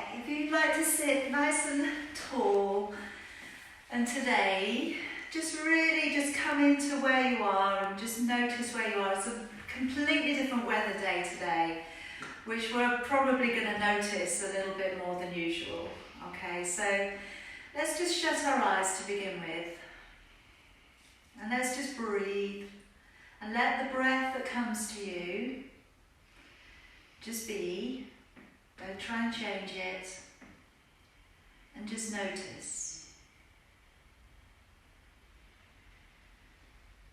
Okay, if you'd like to sit nice and tall, and today, just really just come into where you are and just notice where you are. It's a completely different weather day today, which we're probably going to notice a little bit more than usual. Okay, so let's just shut our eyes to begin with. And let's just breathe and let the breath that comes to you just be. Don't try and change it, and just notice.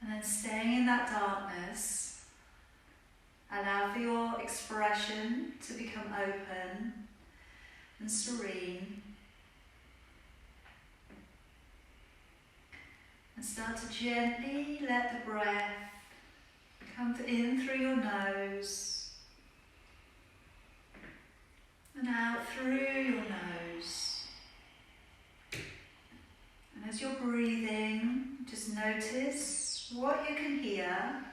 And then staying in that darkness, allow for your expression to become open and serene. And start to gently let the breath come in through your nose and out through your nose. And as you're breathing, just notice what you can hear.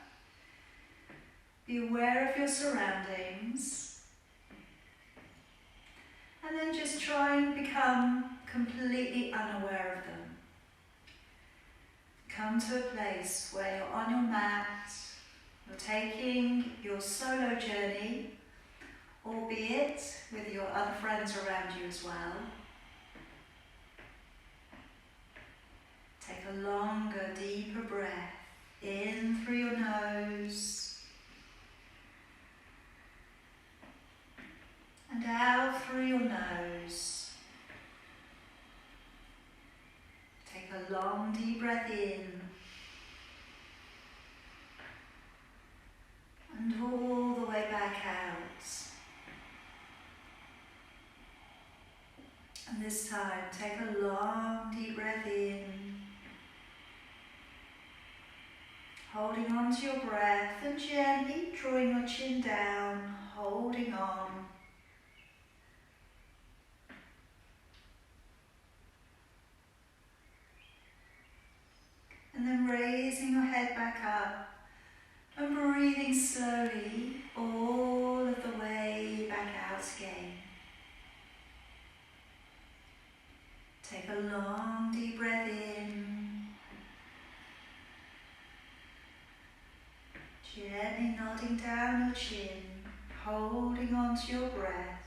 Be aware of your surroundings. And then just try and become completely unaware of them. Come to a place where you're on your mat, you're taking your solo journey, albeit with your other friends around you as well. Take a longer, deeper breath in through your nose and out through your nose. Take a long, deep breath in and all the way back out. And this time, take a long, deep breath in, holding on to your breath and gently drawing your chin down, holding on. And then raising your head back up and breathing slowly all of the way back out again. Take a long, deep breath in, gently nodding down your chin, holding on to your breath.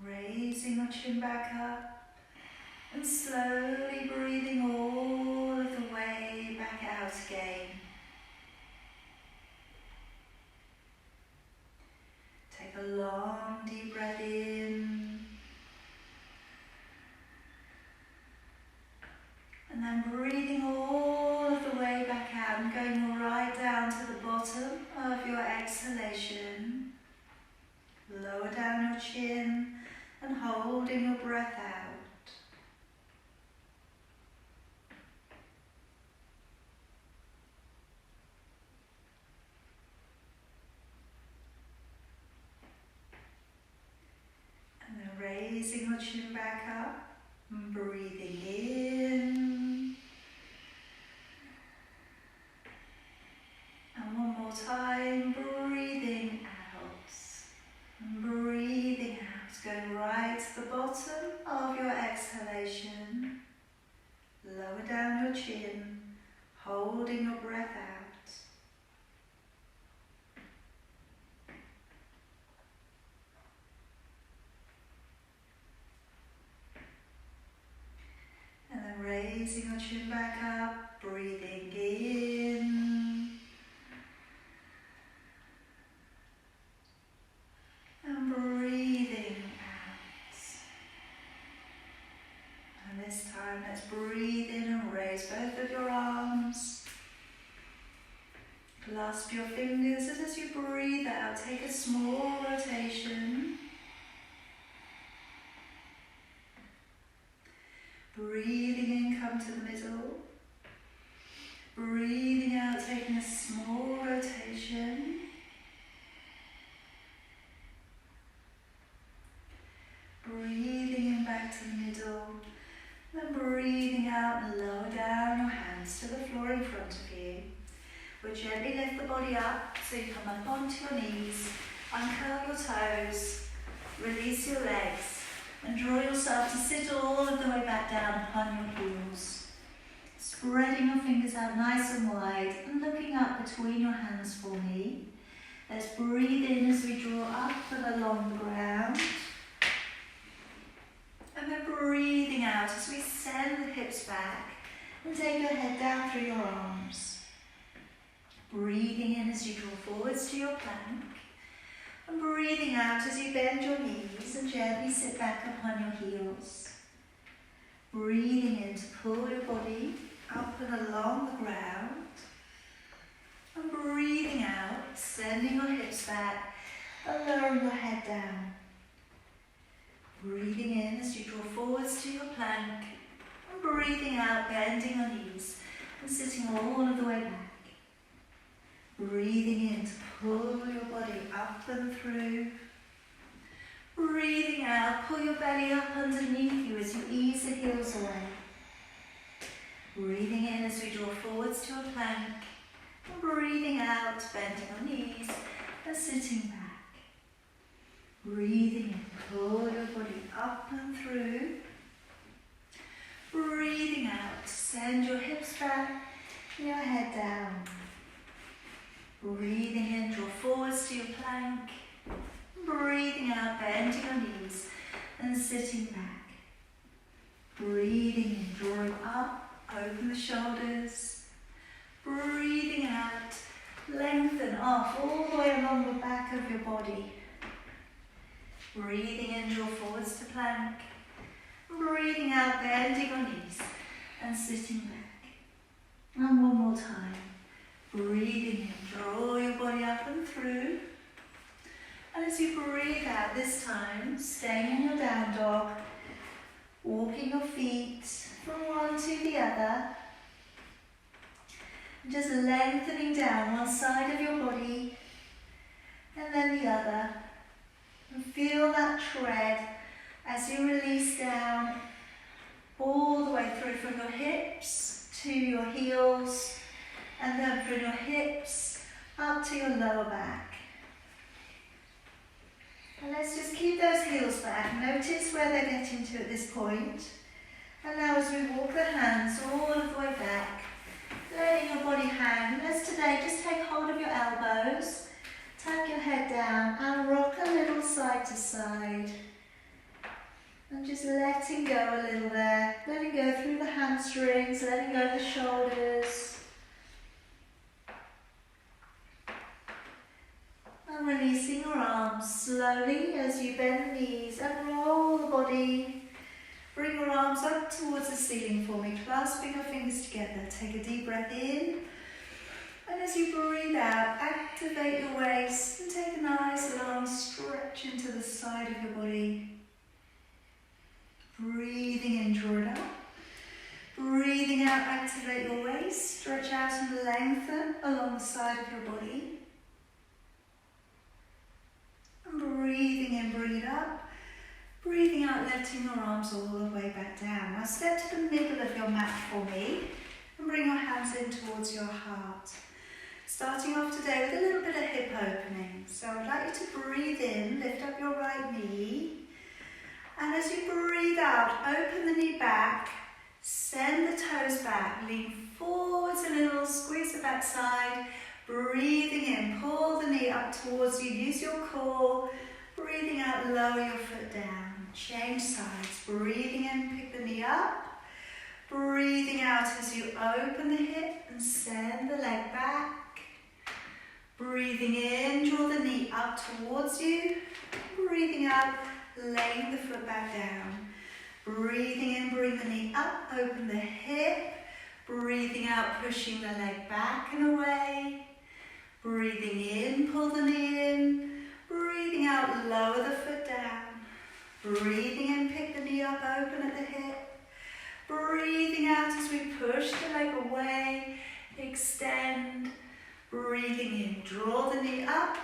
Raising your chin back up and slowly breathing all of the way back out again. Take a long, deep breath in, and then breathing all of the way back out and going right down to the bottom of your exhalation. Lower down your chin and holding your breath out. Raising your chin back up and breathing in. And one more time, breathing out. And breathing out, going right to the bottom of your exhalation. Lower down your chin, holding your breath out. And then raising your chin back up, breathing in. And breathing out. And this time let's breathe in and raise both of your arms. Clasp your fingers, and as you breathe out, take a small rotation. Breathing in, come to the middle. Breathing out, taking a small rotation. Breathing in back to the middle. Then breathing out and lower down your hands to the floor. in front of you. We'll gently lift the body up so you come up onto your knees, uncurl your toes, release your legs, and draw yourself to sit all of the way back down upon your heels. Spreading your fingers out nice and wide and looking up between your hands for me. Let's breathe in as we draw up and along the ground. And then breathing out as we send the hips back and take your head down through your arms. Breathing in as you draw forwards to your plank. And breathing out as you bend your knees and gently sit back upon your heels. Breathing in to pull your body up and along the ground. And breathing out, sending your hips back and lowering your head down. Breathing in as you draw forwards to your plank. And breathing out, bending your knees and sitting all of the way back. Breathing in to pull your body up and through. Breathing out, pull your belly up underneath you as you ease the heels away. Breathing in as we draw forwards to a plank. And breathing out, bending your knees and sitting back. Breathing in, pull your body up and through. Breathing out, send your hips back and your head down. Breathing in, draw forwards to your plank. Breathing out, bending your knees and sitting back. Breathing in, drawing up, open the shoulders. Breathing out, lengthen off all the way along the back of your body. Breathing in, draw forwards to plank. Breathing out, bending your knees and sitting back. And one more time. Breathing in, draw your body up and through. And as you breathe out this time, staying in your down dog, walking your feet from one to the other. Just lengthening down one side of your body and then the other. And feel that tread as you release down all the way through from your hips to your heels and then from your hips up to your lower back. And let's just keep those heels back. Notice where they're getting to at this point. And now as we walk the hands all of the way back, letting your body hang. Let's today just take hold of your elbows, tuck your head down and rock a little side to side. And just letting go a little there, letting go through the hamstrings, letting go of the shoulders. And releasing your arms slowly as you bend the knees and roll the body. Bring your arms up towards the ceiling for me, clasping your fingers together. Take a deep breath in. And as you breathe out, activate your waist and take a nice long stretch into the side of your body. Breathing in, draw it up. Breathing out, activate your waist. Stretch out and lengthen along the side of your body. And breathing in, bring it up. Breathing out, letting your arms all the way back down. Now step to the middle of your mat for me and bring your hands in towards your heart. Starting off today with a little bit of hip opening. So I'd like you to breathe in, lift up your right knee. And as you breathe out, open the knee back, send the toes back, lean forwards a little, squeeze the back side. Breathing in, pull the knee up towards you, use your core. Breathing out, lower your foot down. Change sides. Breathing in, pick the knee up. Breathing out as you open the hip and send the leg back. Breathing in, draw the knee up towards you. Breathing out, laying the foot back down. Breathing in, bring the knee up, open the hip. Breathing out, pushing the leg back and away. Breathing in, pull the knee in. Breathing out, lower the foot down. Breathing in, pick the knee up, open at the hip. Breathing out as we push the leg away, extend. Breathing in, draw the knee up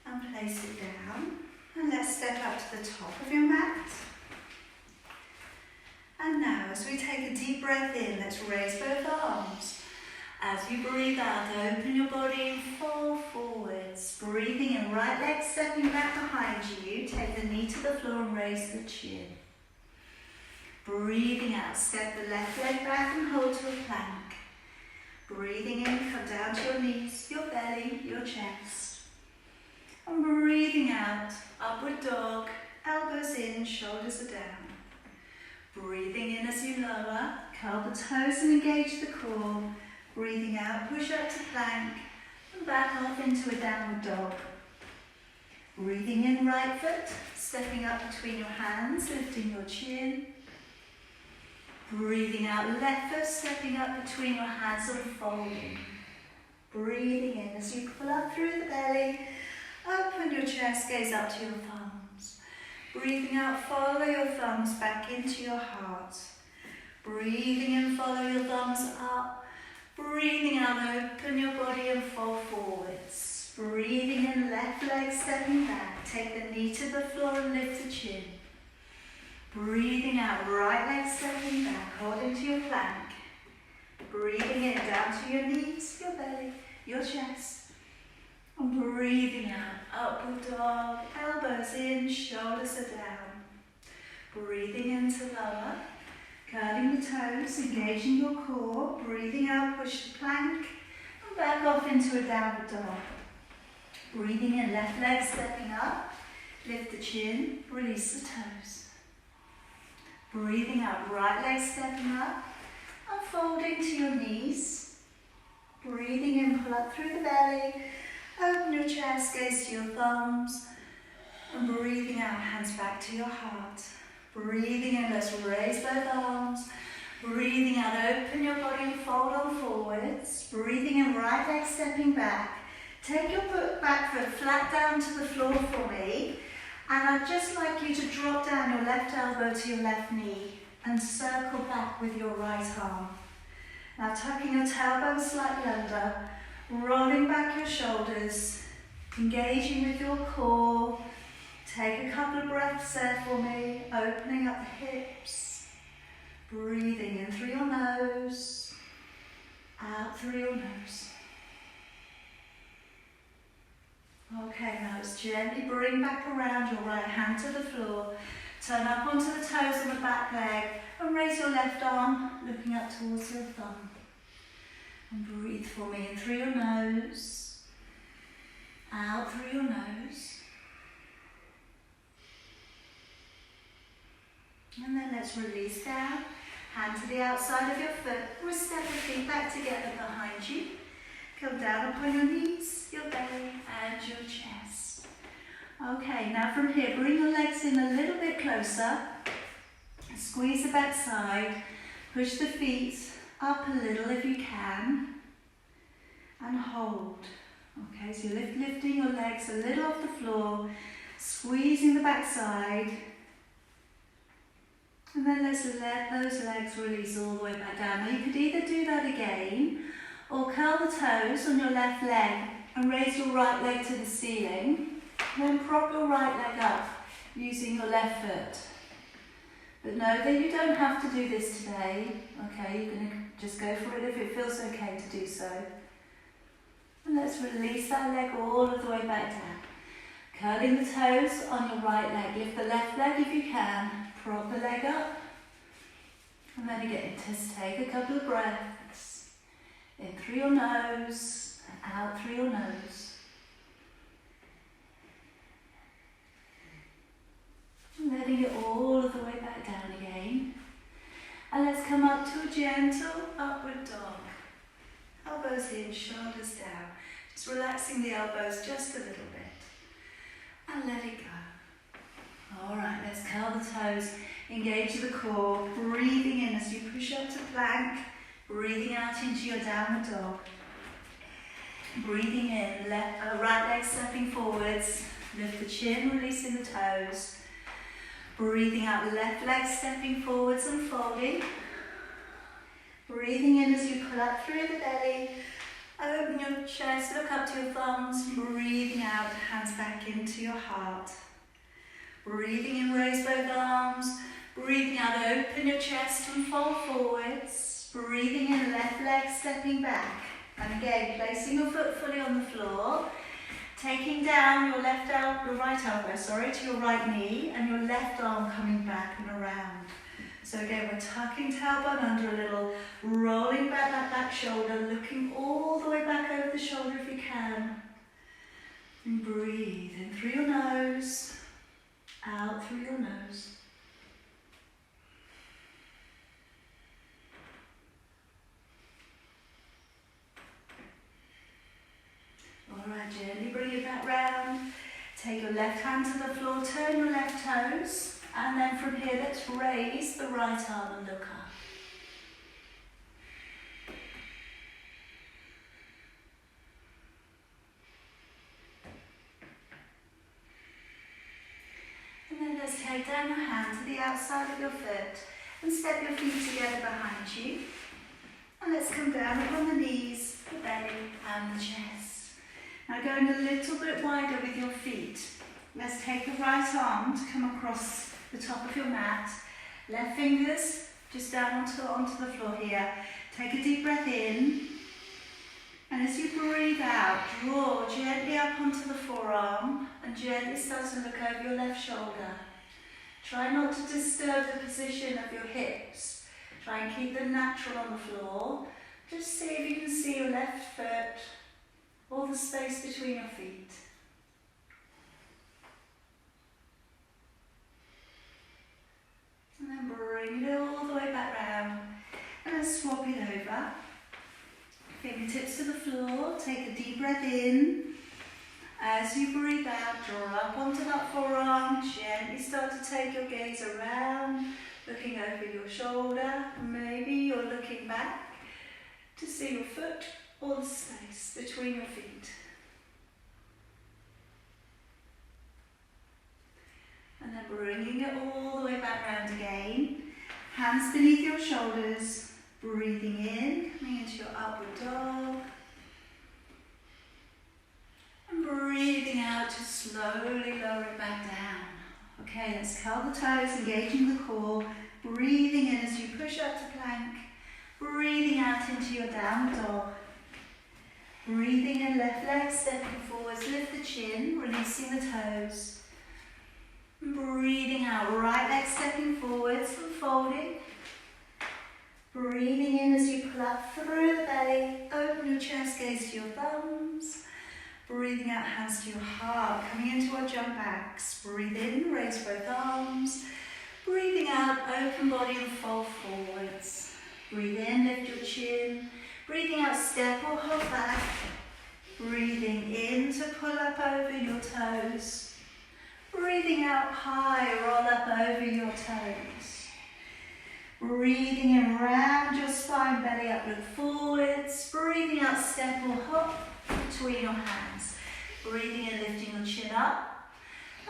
and place it down. And let's step up to the top of your mat. And now as we take a deep breath in, let's raise both arms. As you breathe out, open your body and fall forwards. Breathing in, right leg stepping back behind you. Take the knee to the floor and raise the chin. Breathing out, step the left leg back and hold to a plank. Breathing in, come down to your knees, your belly, your chest. And breathing out, upward dog, elbows in, shoulders are down. Breathing in as you lower, curl the toes and engage the core. Breathing out, push up to plank and back off into a downward dog. Breathing in, right foot, stepping up between your hands, lifting your chin. Breathing out, left foot, stepping up between your hands and folding. Breathing in as you pull up through the belly, open your chest, gaze up to your thumbs. Breathing out, follow your thumbs back into your heart. Breathing in, follow your thumbs up. Breathing out, open your body and fall forwards. Breathing in, left leg stepping back. Take the knee to the floor and lift the chin. Breathing out, right leg stepping back, hold into your plank. Breathing in, down to your knees, your belly, your chest. And breathing out, upward dog, elbows in, shoulders are down. Breathing into lower, curling the toes, engaging your core. Breathing out, push the plank, and back off into a downward dog. Breathing in, left leg stepping up, lift the chin, release the toes. Breathing out, right leg stepping up, and folding to your knees. Breathing in, pull up through the belly, open your chest, gaze to your thumbs, and breathing out, hands back to your heart. Breathing in, let's raise both arms. Breathing out, open your body and fold on forwards. Breathing in, right leg stepping back. Take your back foot flat down to the floor for me. And I'd just like you to drop down your left elbow to your left knee and circle back with your right arm. Now tucking your tailbone slightly under, rolling back your shoulders, engaging with your core. Take a couple of breaths there for me, opening up the hips, breathing in through your nose, out through your nose. Okay, now let's gently bring back around your right hand to the floor. Turn up onto the toes on the back leg and raise your left arm, looking up towards your thumb. And breathe for me in through your nose, out through your nose. And then let's release down, hand to the outside of your foot. We'll step the feet back together behind you. Come down upon your knees, your belly and your chest. Okay, now from here, bring your legs in a little bit closer. Squeeze the back side. Push the feet up a little if you can. And hold. Okay, so you're lifting your legs a little off the floor. Squeezing the back side. And then let's let those legs release all the way back down. Now you could either do that again, or curl the toes on your left leg and raise your right leg to the ceiling. Then prop your right leg up using your left foot. But know that you don't have to do this today. Okay, you're going to just go for it if it feels okay to do so. And let's release that leg all of the way back down. Curling the toes on your right leg. Lift the left leg if you can. Prop the leg up. And then again, just take a couple of breaths. In through your nose, and out through your nose. And letting it all of the way back down again. And let's come up to a gentle upward dog. Elbows in, shoulders down. Just relaxing the elbows just a little bit. And let it go. Alright, let's curl the toes, engage the core, breathing in as you push up to plank. Breathing out into your downward dog. Breathing in, right leg stepping forwards. Lift the chin, releasing the toes. Breathing out, left leg stepping forwards and folding. Breathing in as you pull up through the belly. Open your chest, look up to your thumbs. Breathing out, hands back into your heart. Breathing in, raise both arms. Breathing out, open your chest and fold forwards. Breathing in, left leg stepping back. And again, placing your foot fully on the floor, taking down your right elbow, to your right knee, and your left arm coming back and around. So again, we're tucking tailbone under a little, rolling back that back shoulder, looking all the way back over the shoulder if you can. And breathe in through your nose, out through your nose. Alright, gently bring it back round. Take your left hand to the floor, turn your left toes, and then from here let's raise the right arm and look up. And then let's take down your hand to the outside of your foot and step your feet together behind you. And let's come down upon the knees, the belly and the chest. Now going a little bit wider with your feet. Let's take the right arm to come across the top of your mat. Left fingers just down onto the floor here. Take a deep breath in. And as you breathe out, draw gently up onto the forearm and gently start to look over your left shoulder. Try not to disturb the position of your hips. Try and keep them natural on the floor. Just see if you can see your left foot, all the space between your feet. And then bring it all the way back round. And then swap it over. Fingertips to the floor. Take a deep breath in. As you breathe out, draw up onto that forearm. Gently start to take your gaze around, looking over your shoulder. Maybe you're looking back to see your foot or the space between your feet. And then bringing it all the way back round again. Hands beneath your shoulders. Breathing in, coming into your upward dog. And breathing out to slowly lower it back down. Okay, let's curl the toes, engaging the core. Breathing in as you push up to plank. Breathing out into your downward dog. Breathing in, left leg stepping forwards, lift the chin, releasing the toes. Breathing out, right leg stepping forwards and folding. Breathing in as you pull up through the belly, open your chest, gaze to your thumbs. Breathing out, hands to your heart, coming into our jump backs. Breathe in, raise both arms. Breathing out, open body and fold forwards. Breathe in, lift your chin. Breathing out, step or hop back. Breathing in to pull up over your toes. Breathing out high, roll up over your toes. Breathing in, round your spine, belly up, look forwards. Breathing out, step or hop between your hands. Breathing in, lifting your chin up.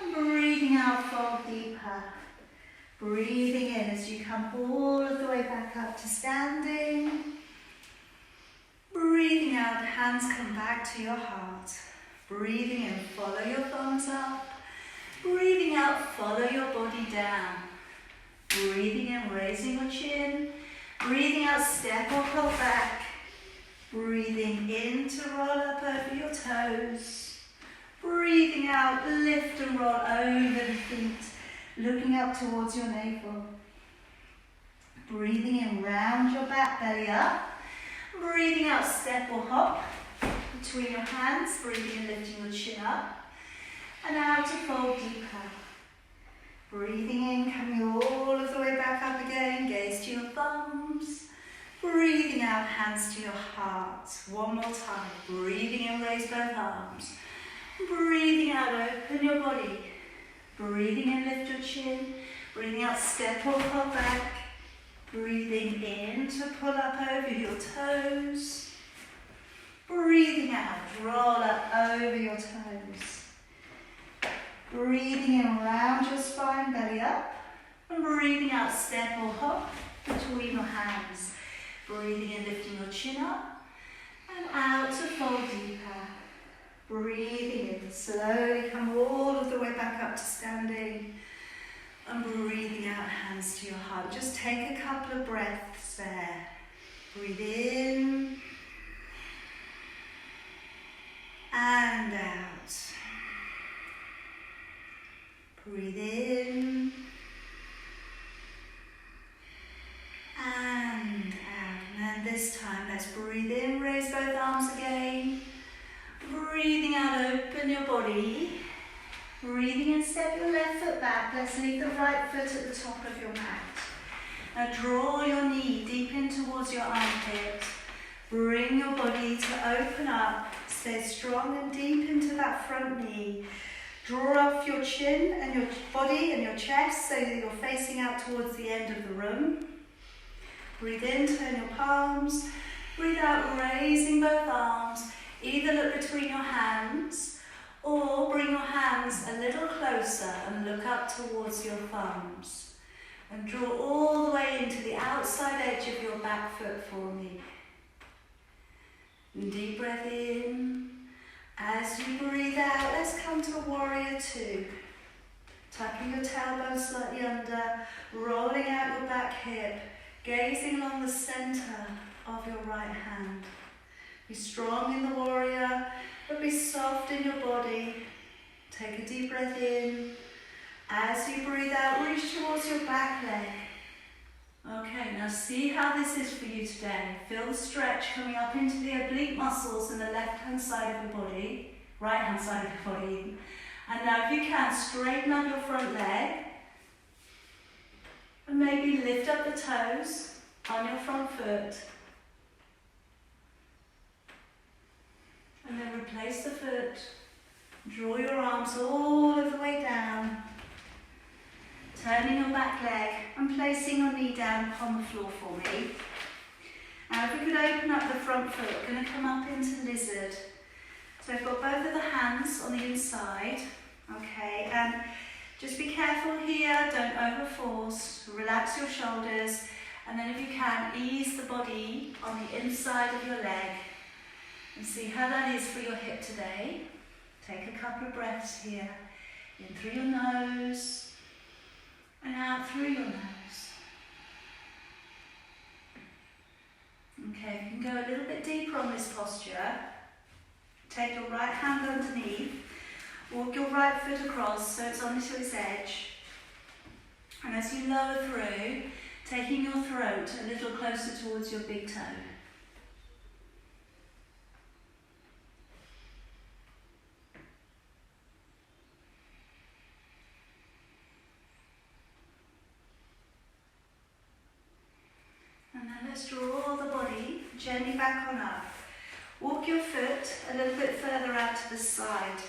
And breathing out, fold deeper. Breathing in as you come all of the way back up to standing. Breathing out, hands come back to your heart. Breathing in, follow your thumbs up. Breathing out, follow your body down. Breathing in, raising your chin. Breathing out, step or pull back. Breathing in to roll up over your toes. Breathing out, lift and roll over the feet, looking up towards your navel. Breathing in, round your back, belly up. Breathing out, step or hop between your hands. Breathing in, lifting your chin up. And out to fold deeper. Breathing in, coming all of the way back up again. Gaze to your thumbs. Breathing out, hands to your heart. One more time. Breathing in, raise both arms. Breathing out, open your body. Breathing in, lift your chin. Breathing out, step or hop back. Breathing in to pull up over your toes. Breathing out, roll up over your toes. Breathing in, round your spine, belly up. And breathing out, step or hop between your hands. Breathing in, lifting your chin up. And out to fold deeper. Breathing in, slowly come all of the way back up to standing. And breathing out, hands to your heart. Just take a couple of breaths there. Breathe in. Breathe in. And out. And then this time, let's breathe in, raise both arms again. Breathing out, open your body. Breathing in, step your left foot back. Let's leave the right foot at the top of your mat. Now draw your knee deep in towards your armpit. Bring your body to open up. Stay strong and deep into that front knee. Draw off your chin and your body and your chest so that you're facing out towards the end of the room. Breathe in, turn your palms. Breathe out, raising both arms. Either look between your hands or bring your hands a little closer and look up towards your thumbs. And draw all the way into the outside edge of your back foot for me. And deep breath in. As you breathe out, let's come to warrior two. Tucking your tailbone slightly under, rolling out your back hip, gazing along the center of your right hand. Be strong in the warrior, but be soft in your body. Take a deep breath in. As you breathe out, reach towards your back leg. Okay, now see how this is for you today. Feel the stretch coming up into the oblique muscles in the left-hand side of your body, right-hand side of your body. And now if you can, straighten up your front leg. And maybe lift up the toes on your front foot. And then replace the foot. Draw your arms all of the way down. Turning your back leg and placing your knee down upon the floor for me. Now if we could open up the front foot, we're going to come up into lizard. So I've got both of the hands on the inside. Okay, and just be careful here, don't overforce. Relax your shoulders. And then if you can, ease the body on the inside of your leg. And see how that is for your hip today. Take a couple of breaths here. In through your nose and out through your nose. Okay, you can go a little bit deeper on this posture. Take your right hand underneath. Walk your right foot across so it's onto its edge. And as you lower through, taking your throat a little closer towards your big toe. And then let's draw the body gently back on up. Walk your foot a little bit further out to the side.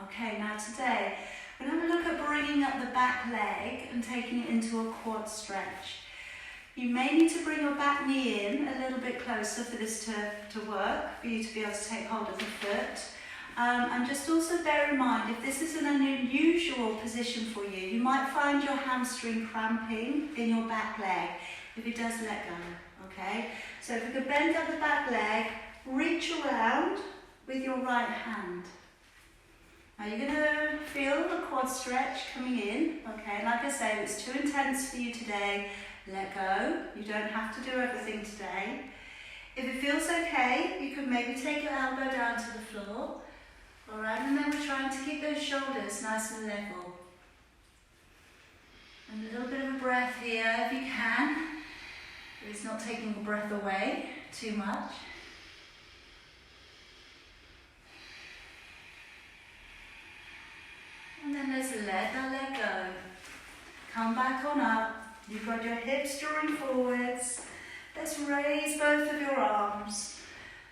Okay, now today, we're going to have a look at bringing up the back leg and taking it into a quad stretch. You may need to bring your back knee in a little bit closer for this to work, for you to be able to take hold of the foot. And just also bear in mind, if this is an unusual position for you, you might find your hamstring cramping in your back leg if it does let go, okay? So if you could bend up the back leg, reach around with your right hand. Now you're going to feel the quad stretch coming in, okay? Like I say, if it's too intense for you today, let go. You don't have to do everything today. If it feels okay, you could maybe take your elbow down to the floor. Alright, and then we're trying to keep those shoulders nice and level. And a little bit of a breath here if you can. It's not taking the breath away too much. And then let's let that leg go. Come back on up. You've got your hips drawing forwards. Let's raise both of your arms.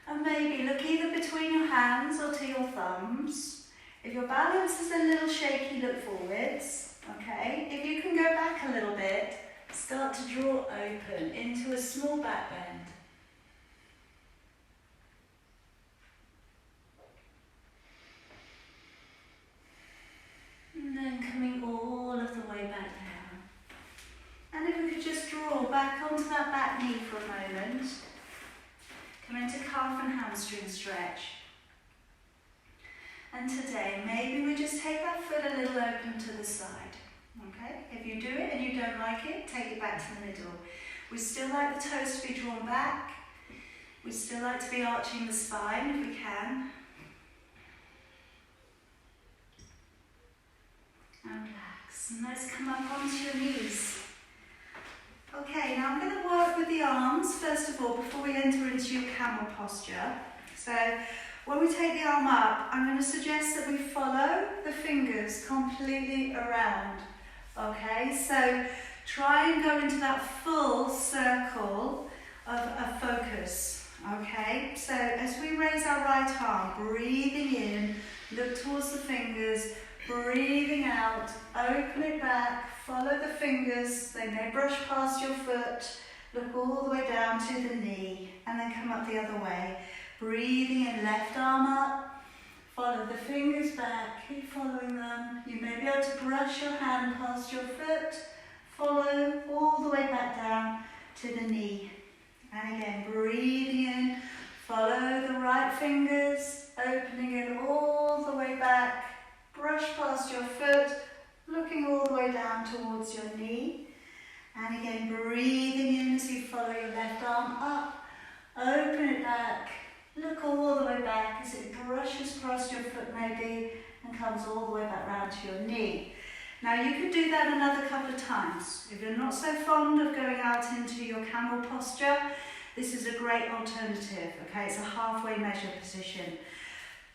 And maybe look either between your hands or to your thumbs. If your balance is a little shaky, look forwards. Okay? If you can go back a little bit, start to draw open into a small back bend. And then coming all of the way back down. And if we could just draw back onto that back knee for a moment. Come into calf and hamstring stretch. And today, maybe we just take that foot a little open to the side. Okay? If you do it and you don't like it, take it back to the middle. We still like the toes to be drawn back. We still like to be arching the spine if we can. And relax. And let's come up onto your knees. Okay, now I'm going to work with the arms first of all before we enter into your camel posture. So when we take the arm up, I'm going to suggest that we follow the fingers completely around. Okay, so try and go into that full circle of focus. Okay, so as we raise our right arm, breathing in, look towards the fingers, breathing out, open it back, follow the fingers, they may brush past your foot, look all the way down to the knee, and then come up the other way. Breathing in, left arm up, follow the fingers back, keep following them. You may be able to brush your hand past your foot, follow all the way back down to the knee. And again, breathing in, follow the right fingers, opening it all the way back, brush past your foot, looking all the way down towards your knee. And again, breathing in as you follow your left arm up, open it back, look all the way back as it brushes past your foot maybe and comes all the way back round to your knee. Now you could do that another couple of times. If you're not so fond of going out into your camel posture, this is a great alternative. Okay, it's a halfway measure position.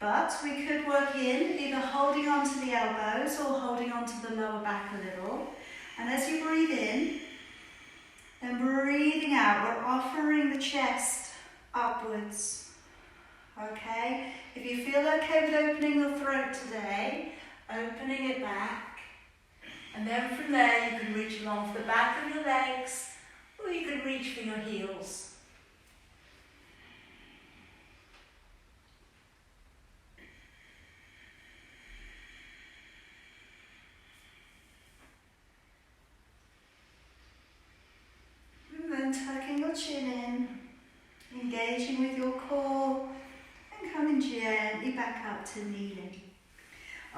But we could work in either holding onto the elbows or holding onto the lower back a little. And as you breathe in, then breathing out, we're offering the chest upwards. Okay, if you feel okay with opening your throat today, opening it back. And then from there you can reach along for the back of your legs, or you can reach for your heels. And then tucking your chin in, engaging with your core, and coming gently back up to kneeling.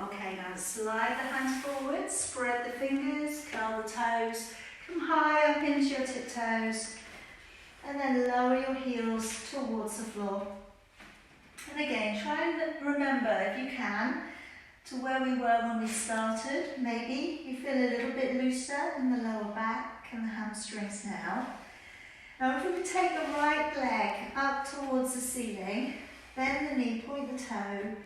Okay, now slide the hands forward, spread the fingers, curl the toes, come high up into your tiptoes, and then lower your heels towards the floor. And again, try and remember, if you can, to where we were when we started. Maybe you feel a little bit looser in the lower back and the hamstrings now. Now if we could take the right leg up towards the ceiling, bend the knee, point the toe,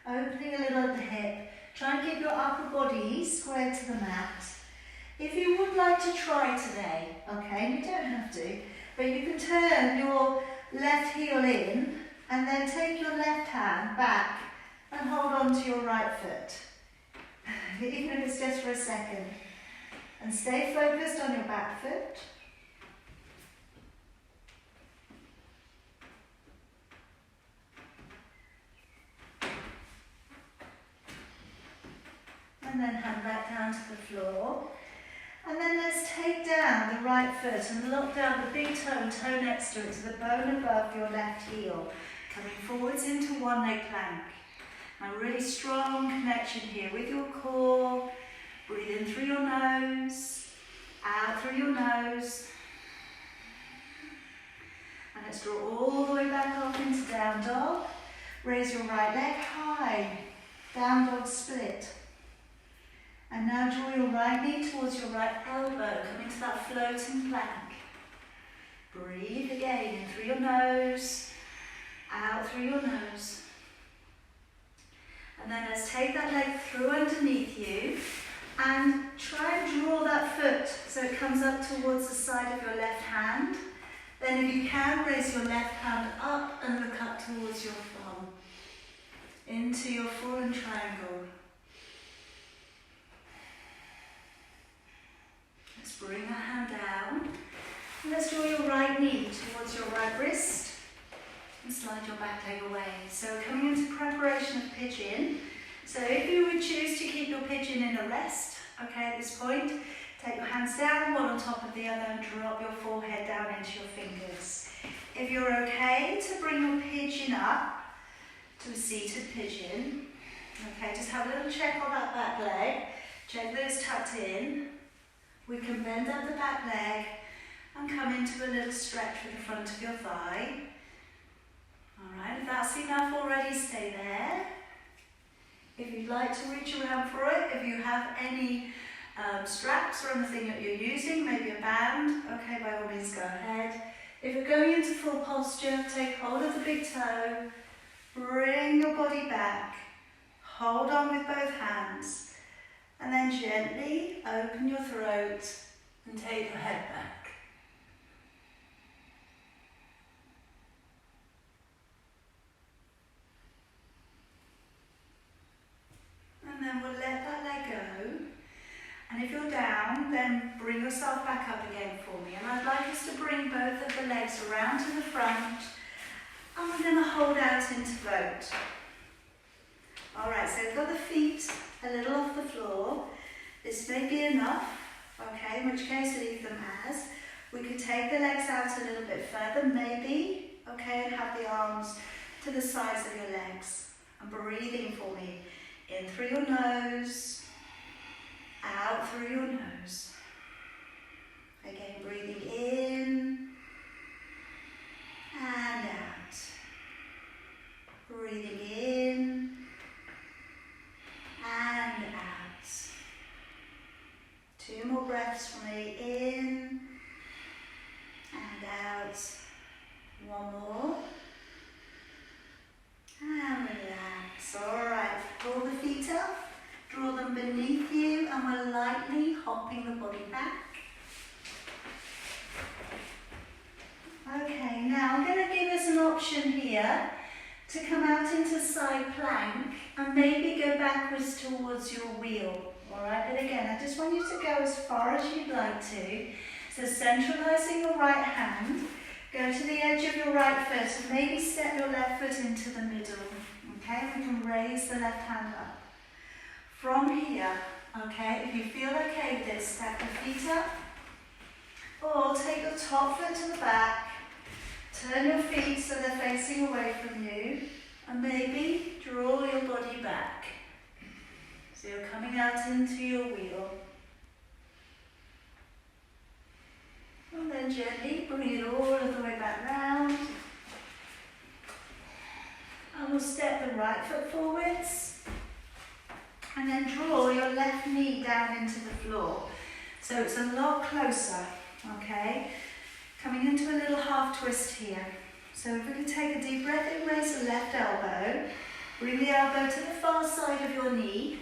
opening a little at the hip. Try and keep your upper body square to the mat. If you would like to try today, okay, you don't have to, but you can turn your left heel in and then take your left hand back and hold on to your right foot, even if it's just for a second. And stay focused on your back foot. And then hand back down to the floor. And then let's take down the right foot and lock down the big toe next to it, to the bone above your left heel. Coming forwards into one leg plank. A really strong connection here with your core. Breathe in through your nose, out through your nose. And let's draw all the way back up into down dog. Raise your right leg high, down dog split. And now draw your right knee towards your right elbow, come into that floating plank. Breathe again in through your nose, out through your nose. And then let's take that leg through underneath you and try and draw that foot so it comes up towards the side of your left hand. Then if you can, raise your left hand up and look up towards your thumb into your fallen triangle. Let's bring that hand down. And let's draw your right knee towards your right wrist and slide your back leg away. So coming into preparation of pigeon. So if you would choose to keep your pigeon in a rest, okay, at this point, take your hands down, one on top of the other, and drop your forehead down into your fingers. If you're okay to bring your pigeon up to a seated pigeon, okay, just have a little check on that back leg, check that it's tucked in. We can bend up the back leg and come into a little stretch with the front of your thigh. Alright, if that's enough already, stay there. If you'd like to reach around for it, if you have any straps or anything that you're using, maybe a band, okay, by all means go ahead. If you're going into full posture, take hold of the big toe, bring your body back, hold on with both hands, and then gently open your throat and take your head back. And then we'll let that leg go. And if you're down, then bring yourself back up again for me. And I'd like us to bring both of the legs around to the front. And we're going to hold out into float. Alright, so we've got the feet a little off the floor. This may be enough, okay, in which case leave them as. We could take the legs out a little bit further, maybe, okay, and have the arms to the sides of your legs. And breathing for me. In through your nose, out through your nose. Again, breathing in and out. Breathing in and out. 2 more breaths for me. In and out. 1 more. And relax. Alright, draw the feet up, draw them beneath you, and we're lightly hopping the body back. Okay, now I'm going to give us an option here to come out into side plank and maybe go backwards towards your wheel. Alright, but again, I just want you to go as far as you'd like to. So centralising your right hand. Go to the edge of your right foot and maybe step your left foot into the middle. Okay, we can raise the left hand up. From here, okay, if you feel okay with this, step the feet up. Or take your top foot to the back. Turn your feet so they're facing away from you. And maybe draw your body back. So you're coming out into your wheel. And then gently bring it all of the way back round. And we'll step the right foot forwards. And then draw your left knee down into the floor. So it's a lot closer, okay? Coming into a little half twist here. So if we could take a deep breath in, raise the left elbow. Bring the elbow to the far side of your knee.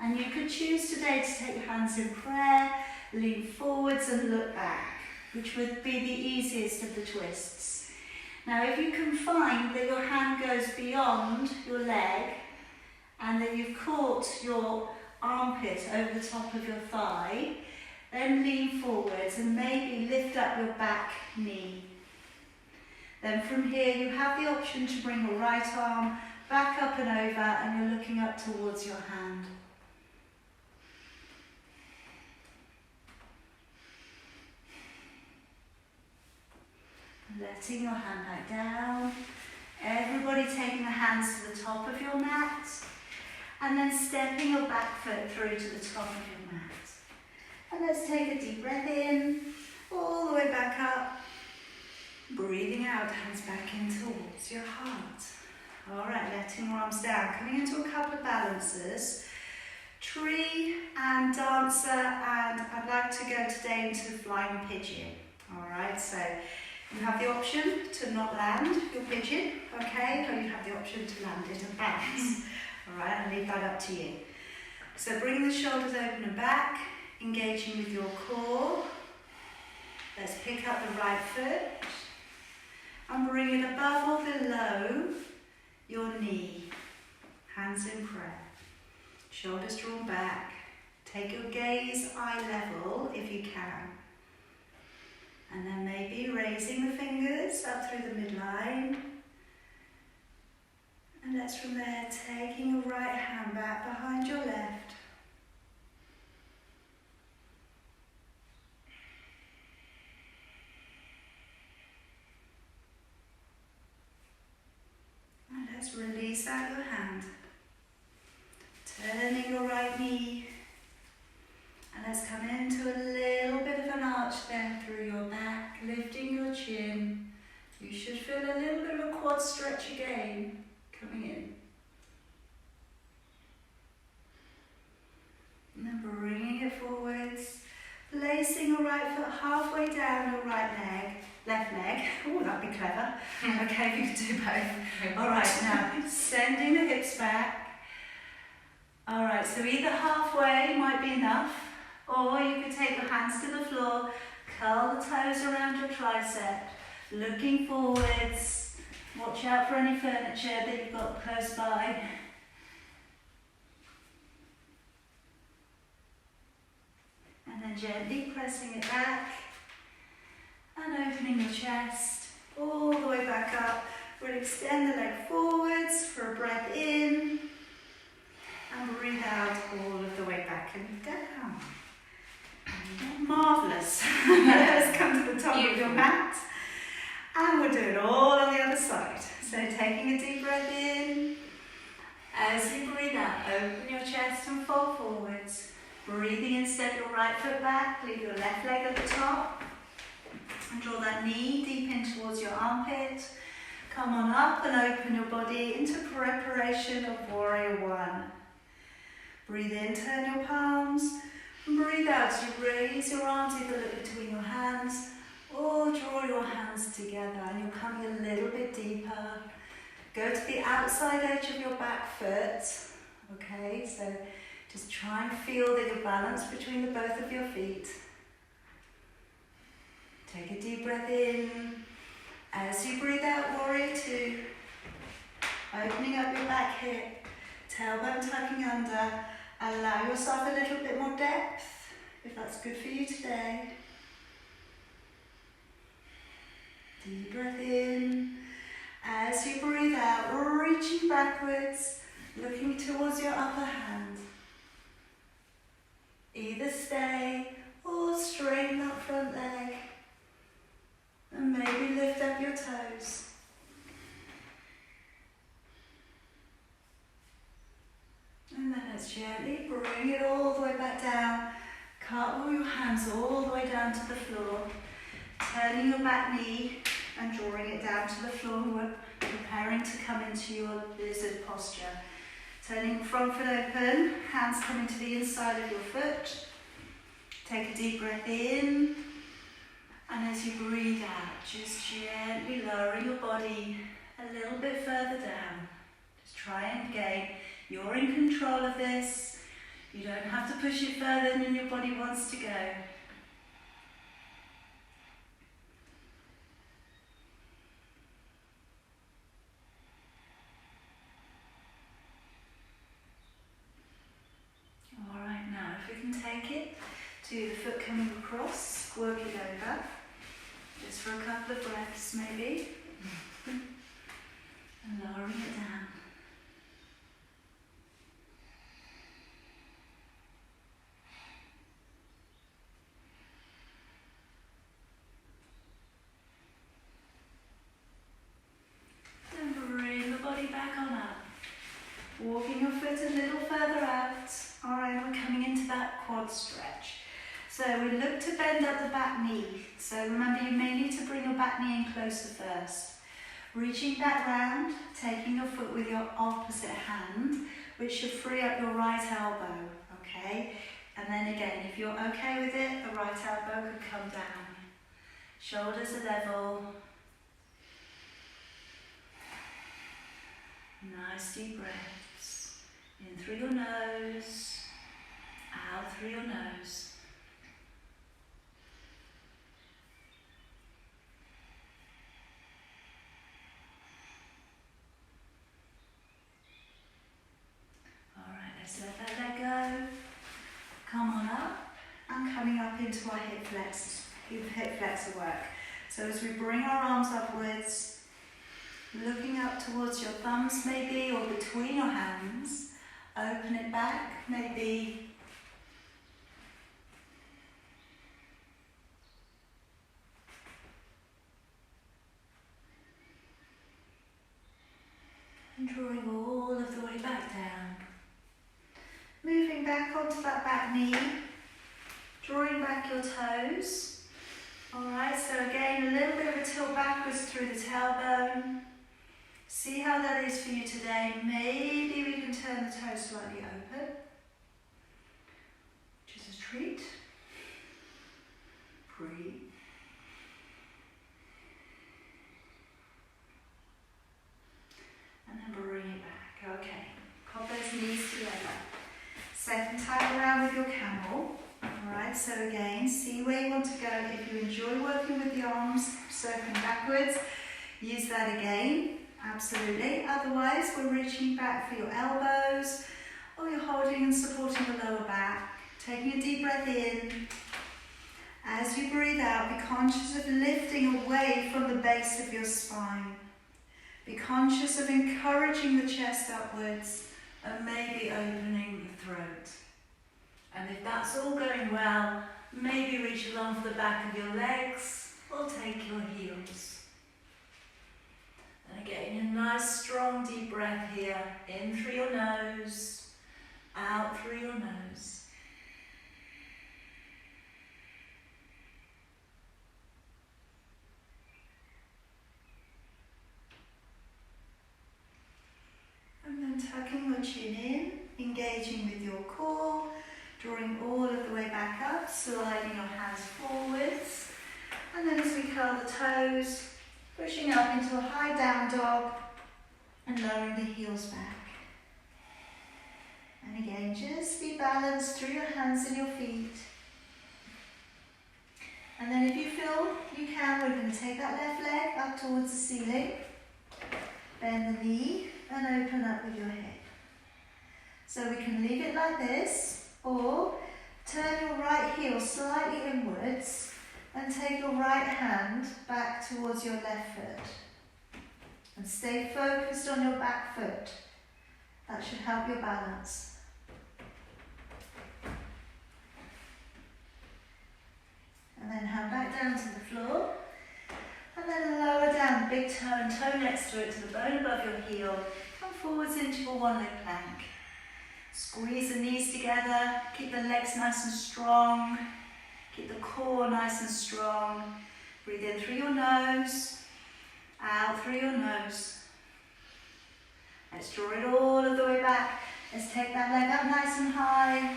And you could choose today to take your hands in prayer, lean forwards and look back, which would be the easiest of the twists. Now if you can find that your hand goes beyond your leg and that you've caught your armpit over the top of your thigh, then lean forwards and maybe lift up your back knee. Then from here you have the option to bring your right arm back up and over and you're looking up towards your hand. Letting your hand back down. Everybody taking the hands to the top of your mat. And then stepping your back foot through to the top of your mat. And let's take a deep breath in, all the way back up. Breathing out, hands back in towards your heart. Alright, letting your arms down. Coming into a couple of balances. Tree and dancer, and I'd like to go today into flying pigeon. Alright, so you have the option to not land your pigeon, okay, or you have the option to land it and bounce. Alright, I'll leave that up to you. So bring the shoulders open and back, engaging with your core. Let's pick up the right foot and bring it above or below your knee. Hands in prayer. Shoulders drawn back. Take your gaze eye level if you can. And then maybe raising the fingers up through the midline. And let's from there taking your right hand back behind your left. And let's release out your hand. Turning your right knee. And let's come into a little bit of an arch there through your back, lifting your chin. You should feel a little bit of a quad stretch again, coming in. And then bringing it forward. placing your right foot halfway down your left leg. Oh, that'd be clever. Okay, we can do both. All right, now sending the hips back. All right, so either halfway might be enough, or you could take your hands to the floor, curl the toes around your tricep, looking forwards. Watch out for any furniture that you've got close by. And then gently pressing it back and opening your chest all the way back up. We'll extend the leg forwards for a breath in and breathe out all of the way back and down. Marvellous. Let's come to the top of your mat and we'll do it all on the other side. So taking a deep breath in. As you breathe out, open your chest and fold forwards. Breathing in, step your right foot back, leave your left leg at the top. And draw that knee deep in towards your armpit. Come on up and open your body into preparation of Warrior One. Breathe in, turn your palms. Breathe out as you raise your arms, either look between your hands or draw your hands together. And you're coming a little bit deeper. Go to the outside edge of your back foot. Okay, so just try and feel that you're balanced between the both of your feet. Take a deep breath in. As you breathe out, Warrior Two. Opening up your back hip, tailbone tucking under. Allow yourself a little bit more depth, if that's good for you today. Deep breath in. As you breathe out, reaching backwards, looking towards your upper hand. Either stay or straighten that front leg. And maybe lift up your toes. And then let's gently bring it all the way back down. Cartwheel your hands all the way down to the floor. Turning your back knee and drawing it down to the floor. We're preparing to come into your lizard posture. Turning front foot open, hands coming to the inside of your foot. Take a deep breath in. And as you breathe out, just gently lowering your body a little bit further down. Just try and again, you're in control of this. You don't have to push it further than your body wants to go. All right, now if we can take it to the foot coming across, work it over. Just for a couple of breaths maybe. And lowering it down. Then bring the body back on up. Walking your foot a little further out. Alright, we're coming into that quad stretch. So we look to bend up the back knee. So remember, you may need to bring your back knee in closer first. Reaching back round, taking your foot with your opposite hand, which should free up your right elbow, okay? And then again, if you're okay with it, the right elbow could come down. Shoulders are level. Nice deep breaths. In through your nose, out through your nose. Let's let that leg go. Come on up and coming up into our hip flexor work. So as we bring our arms upwards, looking up towards your thumbs maybe or between your hands, open it back maybe. And drawing all of the way back down. Moving back onto that back knee, drawing back your toes. Alright, so again, a little bit of a tilt backwards through the tailbone. See how that is for you today. Maybe we can turn the toes slightly open. Just a treat. Second time around with your camel. Alright, so again, see where you want to go. If you enjoy working with the arms, circling backwards, use that again, absolutely. Otherwise, we're reaching back for your elbows, or you're holding and supporting the lower back. Taking a deep breath in. As you breathe out, be conscious of lifting away from the base of your spine. Be conscious of encouraging the chest upwards and maybe opening the throat. And if that's all going well, maybe reach along for the back of your legs or take your heels. And again, a nice strong deep breath here, in through your nose, out through your nose. And then tucking your chin in, engaging with your core, drawing all of the way back up, sliding your hands forwards. And then as we curl the toes, pushing up into a high down dog and lowering the heels back. And again, just be balanced through your hands and your feet. And then if you feel you can, we're going to take that left leg up towards the ceiling. Bend the knee and open up with your head. So we can leave it like this, or turn your right heel slightly inwards and take your right hand back towards your left foot. And stay focused on your back foot. That should help your balance. And then hand back down to the floor. And then lower down the big toe and toe next to it to the bone above your heel. Come forwards into a one-leg plank. Squeeze the knees together. Keep the legs nice and strong. Keep the core nice and strong. Breathe in through your nose. Out through your nose. Let's draw it all of the way back. Let's take that leg up nice and high.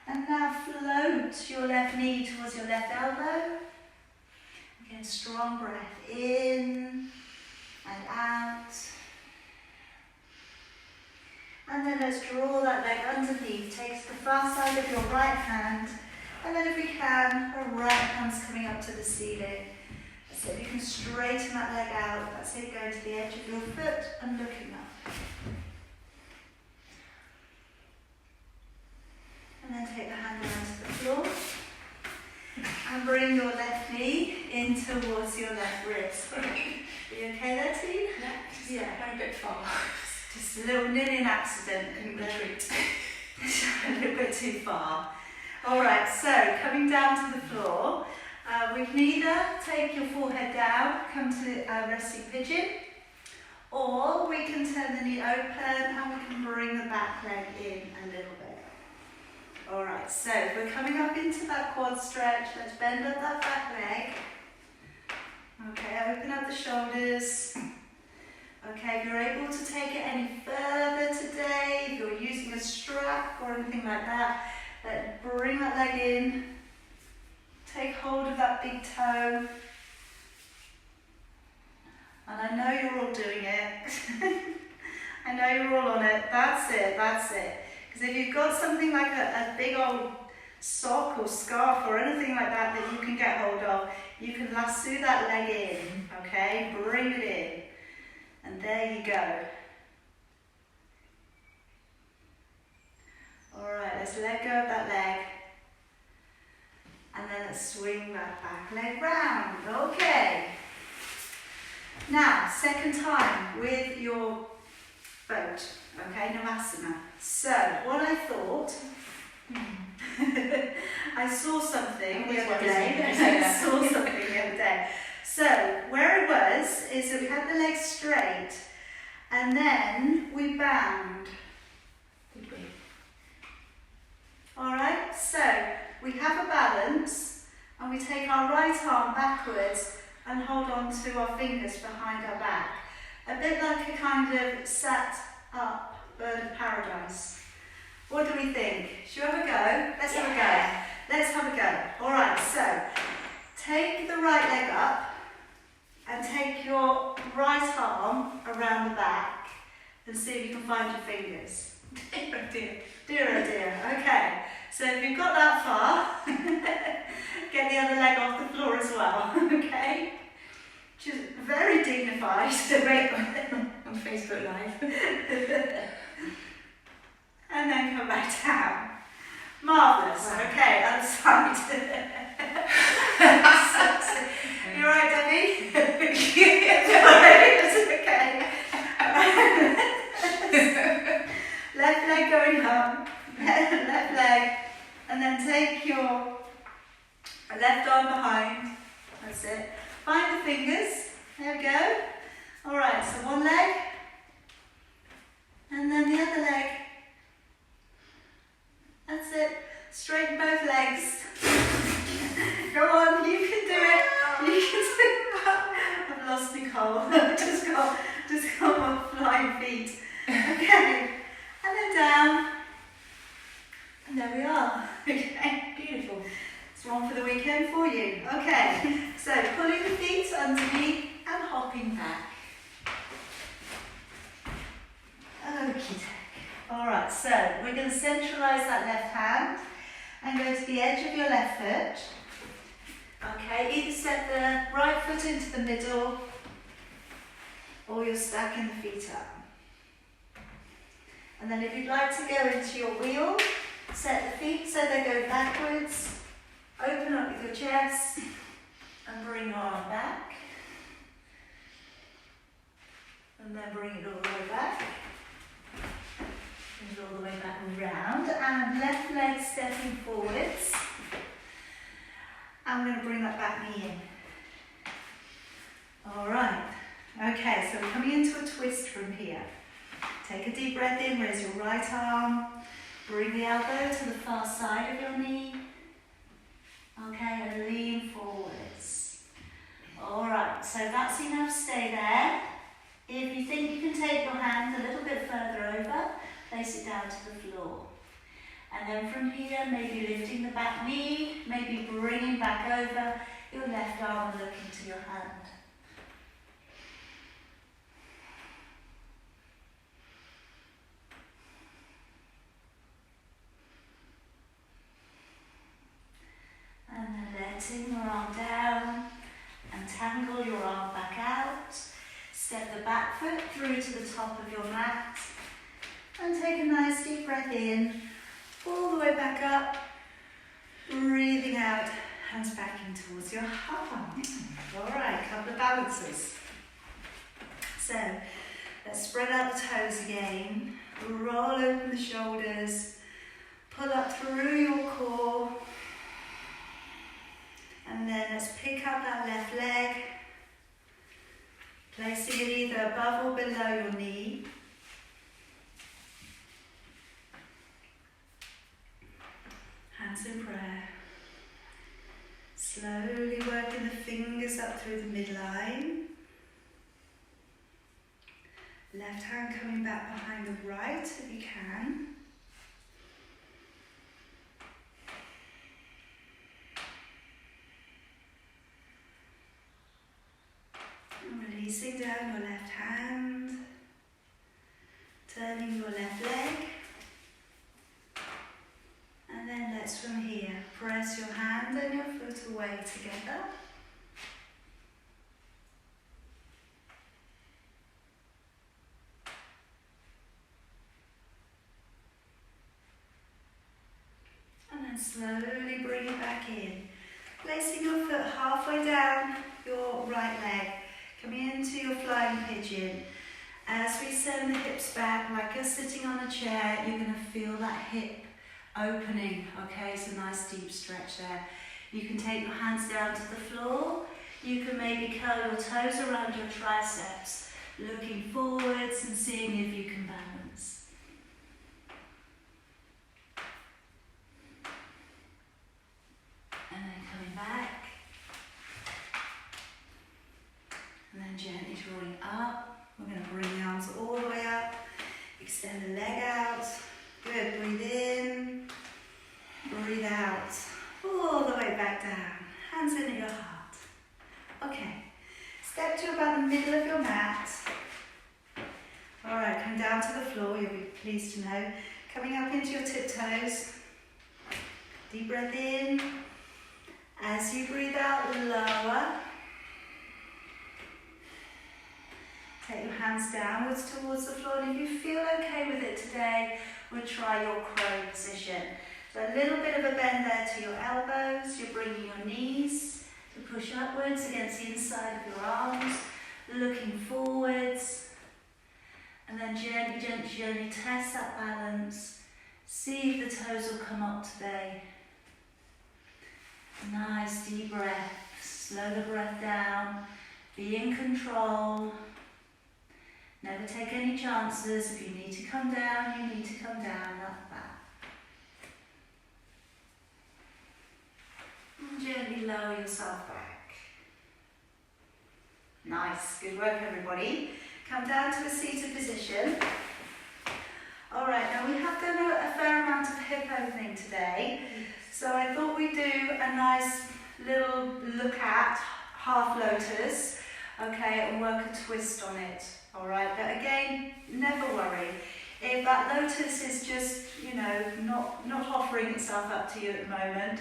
And now float your left knee towards your left elbow. Again, strong breath in and out. And then let's draw that leg underneath. Take to the far side of your right hand. And then if we can, our right hand's coming up to the ceiling. That's it. You can straighten that leg out. That's it. Go to the edge of your foot and looking up. And then take the hand down to the floor. And bring your left knee in towards your left wrist. Are you okay there, Tina? Yeah, I'm a bit far. Just a little, nearly an accident in retreat. A little bit too far. Alright, so coming down to the floor, we can either take your forehead down, come to resting pigeon, or we can turn the knee open and we can bring the back leg in a little bit. Alright, so we're coming up into that quad stretch. Let's bend up that back leg. Okay, open up the shoulders. Okay, if you're able to take it any further today, if you're using a strap or anything like that, let's bring that leg in. Take hold of that big toe. And I know you're all doing it. I know you're all on it. That's it, that's it. Because if you've got something like a big old sock or scarf or anything like that that you can get hold of, you can lasso that leg in, okay? Bring it in. And there you go. Alright, let's let go of that leg. And then let's swing that back leg round. Okay. Now, second time with your boat. Okay, Navasana. So, what I thought, I saw something the other day. So, where it was, is that we had the legs straight, and then we bound. Did we? Alright, so we have a balance, and we take our right arm backwards and hold on to our fingers behind our back. A bit like a kind of sat up bird of paradise. What do we think? Should we have a go? Let's have a go. Let's have a go. Alright, so take the right leg up and take your right arm around the back and see if you can find your fingers. Dear, oh dear. Dear oh dear. Okay, so if you've got that far, get the other leg off the floor as well, okay? Just very dignified. Great on Facebook Live. And then come back down. Marvellous. Wow. Okay, other side. You alright, Debbie? It's okay. Left leg going up, left leg, and then take your left arm behind. That's it. Find the fingers. There we go. Alright, so one leg, and then the other leg. That's it. Straighten both legs. Go on, you can do it. You can do it. I've lost Nicole. just got my flying feet. Okay. And then down. And there we are. Okay. Beautiful. It's one for the weekend for you. Okay. So pulling the feet underneath and hopping back. Okie doke. Alright, so we're going to centralise that left hand and go to the edge of your left foot. Okay, either step the right foot into the middle or you're stacking the feet up. And then if you'd like to go into your wheel, set the feet so they go backwards, open up with your chest and bring your arm back. And then bring it all the way back. Bring it all the way back and round. And left leg stepping forwards. I'm going to bring that back knee in. Alright. Okay, so we're coming into a twist from here. Take a deep breath in, raise your right arm. Bring the elbow to the far side of your knee. Okay, and lean forwards. Alright, so that's enough, stay there. If you think you can take your hand a little bit further over, place it down to the floor. And then from here, maybe lifting the back knee, maybe bringing back over your left arm and looking to your hand. And then letting your arm down and tangle your arm back out. Step the back foot through to the top of your mat and take a nice deep breath in, all the way back up, breathing out, hands back in towards your heart. Alright, couple of balances. So, let's spread out the toes again, roll open the shoulders, pull up through your core, and then let's pick up that left leg, placing it either above or below your knee. Hands in prayer. Slowly working the fingers up through the midline. Left hand coming back behind the right if you can. Releasing down your left hand, turning your left leg, and then let's from here press your hand and your foot away together. And then slowly bring it back in, placing your foot halfway down your right leg. Coming into your flying pigeon. As we send the hips back like you're sitting on a chair, you're going to feel that hip opening. Okay, it's a nice deep stretch there. You can take your hands down to the floor. You can maybe curl your toes around your triceps, looking forwards and seeing if you can balance. And then coming back. And then gently drawing up. We're going to bring the arms all the way up. Extend the leg out. Good. Breathe in. Breathe out. All the way back down. Hands in at your heart. Okay. Step to about the middle of your mat. Alright, come down to the floor, you'll be pleased to know. Coming up into your tiptoes. Deep breath in. As you breathe out, lower. Take your hands downwards towards the floor, and if you feel okay with it today, we'll try your crow position. So a little bit of a bend there to your elbows. You're bringing your knees to push upwards against the inside of your arms, looking forwards, and then gently, gently, gently test that balance. See if the toes will come up today. Nice deep breath. Slow the breath down. Be in control. Never take any chances. If you need to come down, you need to come down, not that. And gently lower yourself back. Nice, good work everybody. Come down to a seated position. Alright, now we have done a fair amount of hip opening today, so I thought we'd do a nice little look at half lotus, okay, and work a twist on it. Alright, but again, never worry. If that lotus is just, not offering itself up to you at the moment,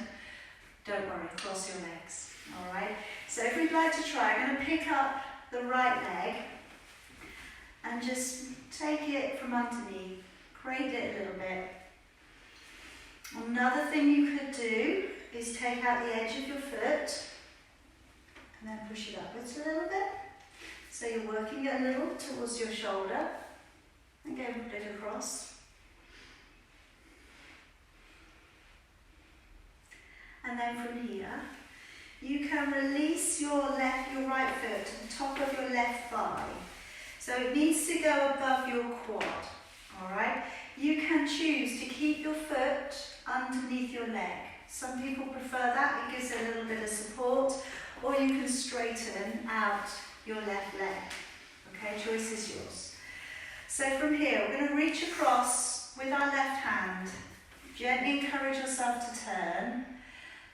don't worry, cross your legs. Alright, so if we'd like to try, I'm going to pick up the right leg and just take it from underneath, grade it a little bit. Another thing you could do is take out the edge of your foot and then push it upwards a little bit. So you're working it a little towards your shoulder and go a bit across. And then from here, you can release your right foot to the top of your left thigh. So it needs to go above your quad, alright? You can choose to keep your foot underneath your leg. Some people prefer that, it gives a little bit of support, or you can straighten out your left leg. Okay, choice is yours. So from here, we're going to reach across with our left hand. Gently encourage yourself to turn.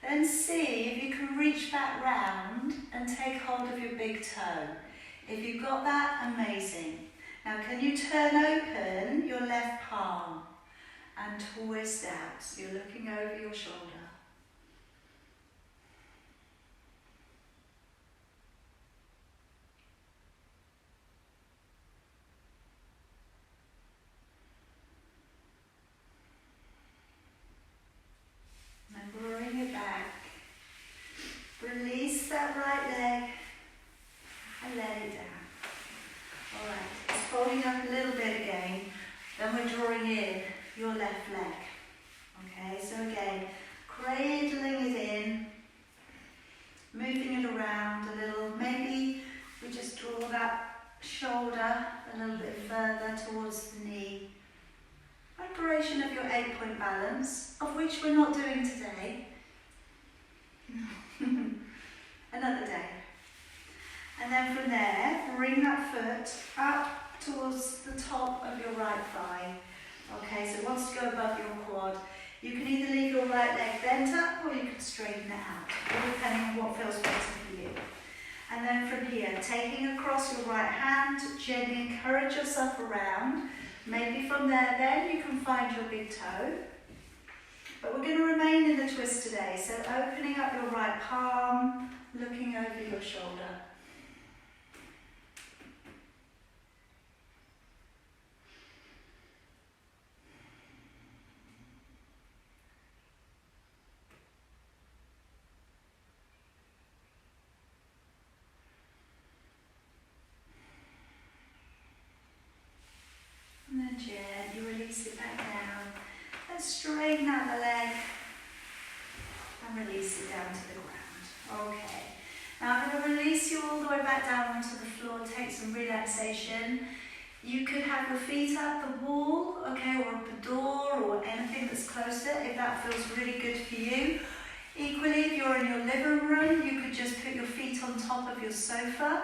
Then see if you can reach back round and take hold of your big toe. If you've got that, amazing. Now can you turn open your left palm and twist out, so you're looking over your shoulder. And bring it back. Release that right leg and let it down. Alright, it's folding up a little bit again. Then we're drawing in your left leg. Okay, so again, cradling it in, moving it around a little. Maybe we just draw that shoulder a little bit further towards the knee. Preparation of your 8-point balance, of which we're not doing today. Another day. And then from there, bring that foot up towards the top of your right thigh. Okay, so it wants to go above your quad. You can either leave your right leg bent up or you can straighten it out, depending on what feels better for you. And then from here, taking across your right hand, gently encourage yourself around. Maybe from there then you can find your big toe. But we're going to remain in the twist today, so opening up your right palm, looking over your shoulder. And then gently release it back down. And straighten out the leg and release it down to the ground. Okay. Now I'm going to release you all the way back down onto the floor. Take some relaxation. You could have your feet at the wall, okay, or up the door or anything that's closer if that feels really good for you. Equally, if you're in your living room, you could just put your feet on top of your sofa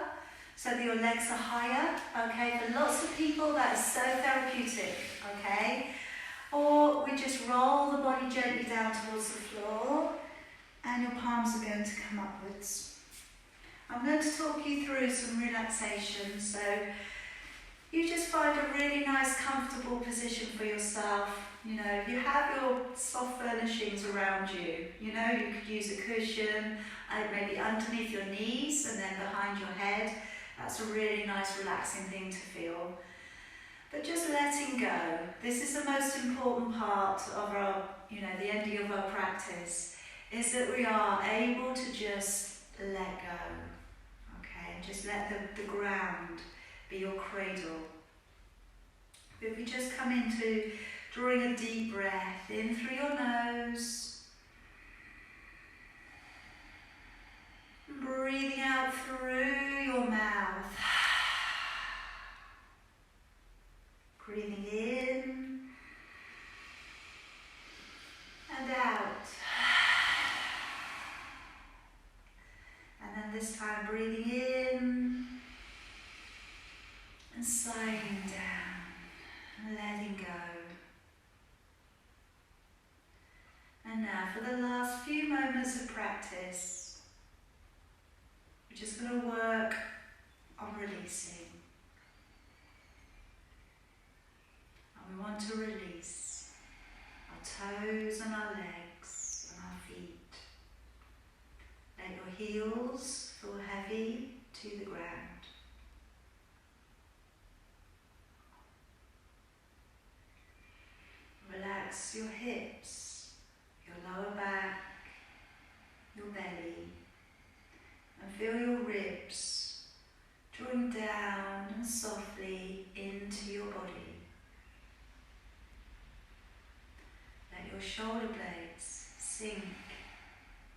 so that your legs are higher, okay? For lots of people, that is so therapeutic, okay? Or we just roll the body gently down towards the floor and your palms are going to come upwards. I'm going to talk you through some relaxation, so you just find a really nice comfortable position for yourself. You know, you have your soft furnishings around you. You know, you could use a cushion, maybe underneath your knees and then behind your head. That's a really nice relaxing thing to feel. But just letting go. This is the most important part of our, you know, the ending of our practice, is that we are able to just let go. Okay, and just let the ground be your cradle. If we just come into drawing a deep breath in through your nose, breathing out through your mouth, breathing in and out, and then this time breathing in and sliding down, letting go. And now for the last few moments of practice, we're just going to work on releasing. And we want to release our toes and our legs and our feet. Let your heels feel heavy to the ground. Relax your hips, your lower back, your belly, and feel your ribs drawing down and softly into your body. Let your shoulder blades sink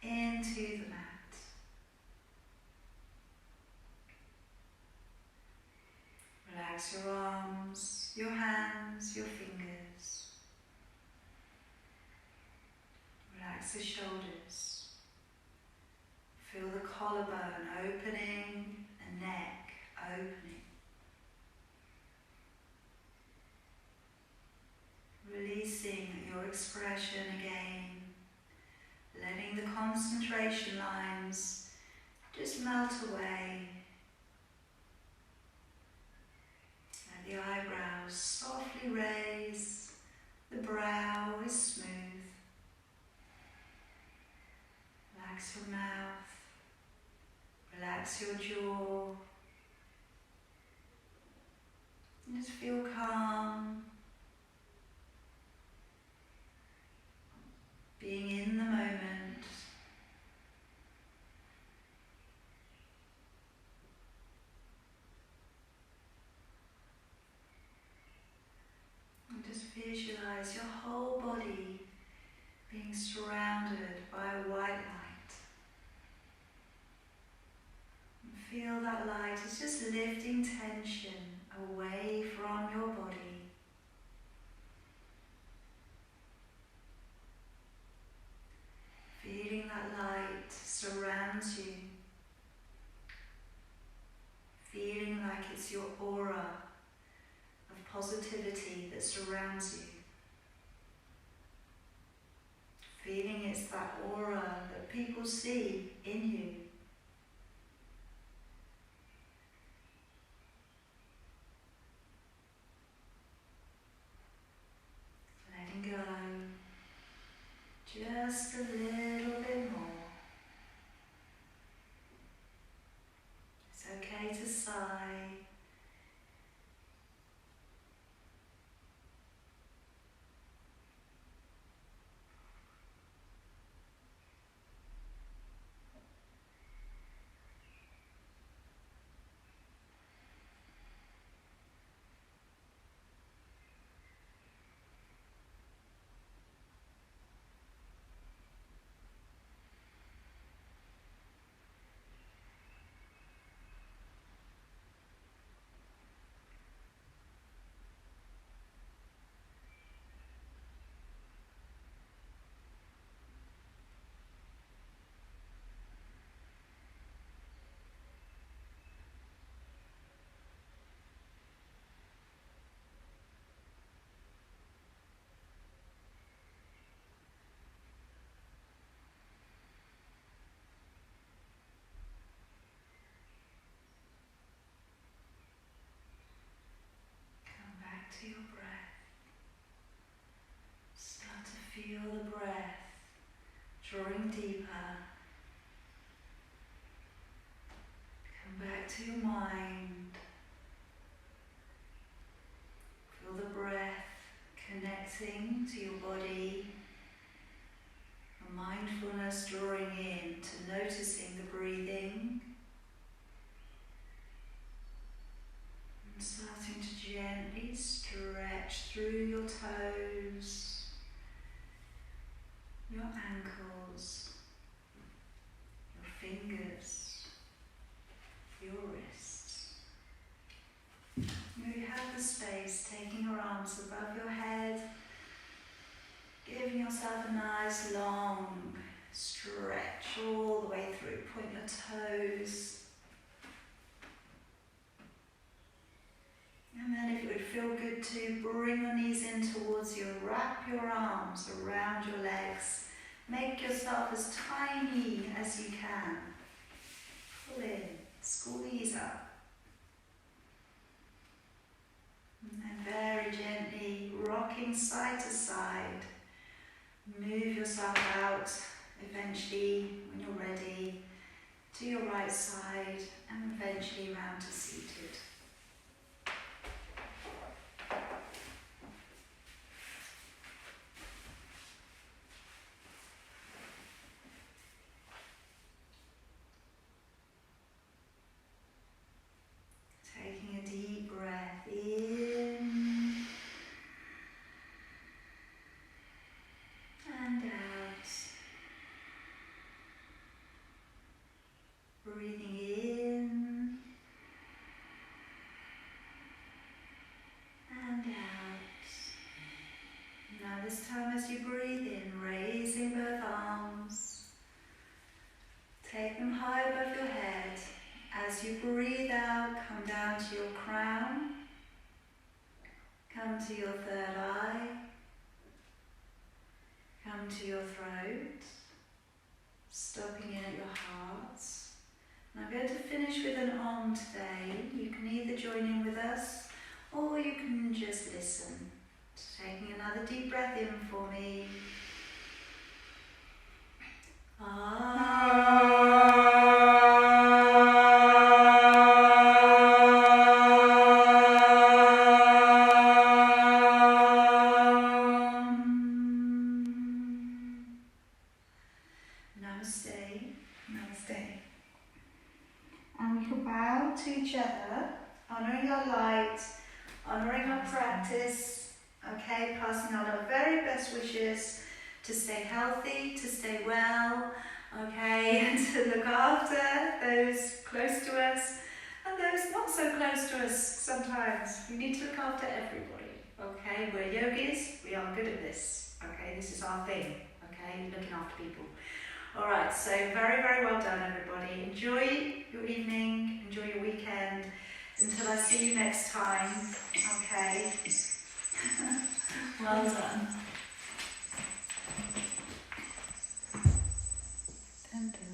into the mat. Relax your arms, your hands, your fingers. Relax the shoulders. Feel the collarbone opening and neck opening. Releasing your expression again. Letting the concentration lines just melt away. Let the eyebrows softly raise. The brow is smooth. Relax your mouth, relax your jaw, and just feel calm, being in the moment. And just visualize your whole body being surrounded by a white light. Feel that light is just lifting tension away from your body. Feeling that light surrounds you. Feeling like it's your aura of positivity that surrounds you. Feeling it's that aura that people see in you. Go just a little bit more. It's okay to sigh. drawing deeper. Come back to your mind. Feel the breath connecting to your body. And mindfulness drawing in to noticing the breathing. And starting to gently stretch through your toes, your ankles, your fingers, your wrists. You have the space, taking your arms above your head, giving yourself a nice long stretch all the way through. Point your toes. And then if it would feel good to bring your knees in towards you, wrap your arms around your legs. Make yourself as tiny as you can. Pull in, squeeze up. And then very gently rocking side to side. Move yourself out eventually when you're ready to your right side and eventually round to seated. Taking a deep breath in and out. Breathing in and out. Now this time as you breathe in, raising both arms. Take them high above your head. As you breathe out, come down to your crown. Come to your third eye. Come to your throat. Stopping in at your heart. And I'm going to finish with an Om today. You can either join in with us or you can just listen. Taking another deep breath in for me. Namaste. Namaste. And we can bow to each other, honouring our light, honouring our practice, okay, passing on our very best wishes to stay healthy, to stay well, okay, and to look after those close to us and those not so close to us sometimes. We need to look after everybody, okay? We're yogis, we are good at this, okay? This is our thing, okay? Looking after people. All right, so very, very well done, everybody. Enjoy your evening, enjoy your weekend. Until I see you next time, okay? Well done. Dun, dun.